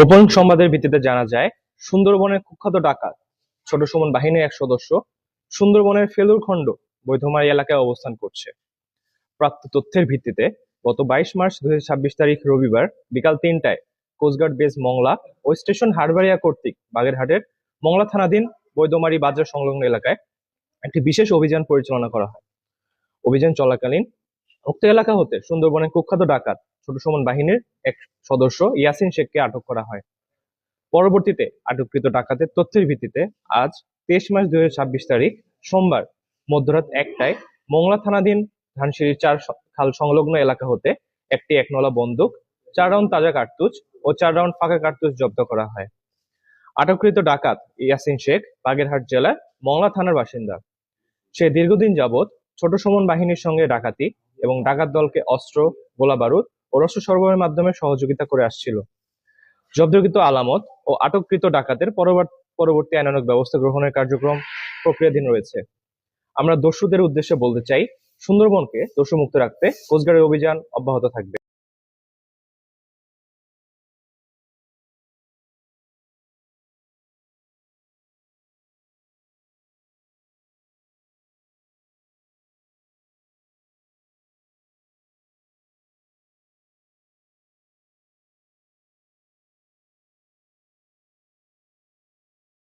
গোপন সংবাদের ভিত্তিতে জানা যায়, সুন্দরবনের কুখ্যাত ডাকাত ছোট সুমন বাহিনীর এক সদস্য সুন্দরবনের ফেলুরখণ্ড বৈধমারী এলাকায় অবস্থান করছে। প্রাপ্ত তথ্যের ভিত্তিতে গত 22 মার্চ 2026 তারিখ রবিবার বিকাল 3টায় কোস্টগার্ড বেস মংলা ও স্টেশন হারবারিয়া কর্তৃক বাগেরহাটের মংলা থানাধীন বৈধমারী বাজার সংলগ্ন এলাকায় একটি বিশেষ অভিযান পরিচালনা করা হয়। অভিযান চলাকালীন উক্ত এলাকা হতে সুন্দরবনের কুখ্যাত ডাকাত ছোট সুমন বাহিনীর এক সদস্য ইয়াসিন শেখকে আটক করা হয়। পরবর্তীতে আটককৃত ডাকাতের তথ্যের ভিত্তিতে আজ 23 মার্চ 2026 তারিখ সোমবার মধ্যরাত 1টায় মংলা থানাধীন ধানসিঁড়ির 4 খাল সংলগ্ন এলাকা হতে একটি একনলা বন্দুক, 4 রাউন্ড তাজা কার্তুজ ও 4 রাউন্ড ফাঁকা কার্তুজ জব্দ করা হয়। আটককৃত ডাকাত ইয়াসিন শেখ বাগেরহাট জেলার মংলা থানার বাসিন্দা। সে দীর্ঘদিন যাবৎ ছোট সুমন বাহিনীর সঙ্গে ডাকাতি এবং ডাকাত দলকে অস্ত্র, গোলাবারুদ ও রসদ সরবরাহের মাধ্যমে সহযোগিতা করে আসছিল। জব্দকৃত আলামত ও আটককৃত ডাকাতের পরবর্তী আইনানুগ ব্যবস্থা গ্রহণের কার্যক্রম প্রক্রিয়াধীন রয়েছে। আমরা দস্যুদের উদ্দেশ্যে বলতে চাই, সুন্দরবনকে দস্যুমুক্ত রাখতে কোস্টগার্ডের অভিযান অব্যাহত থাকবে।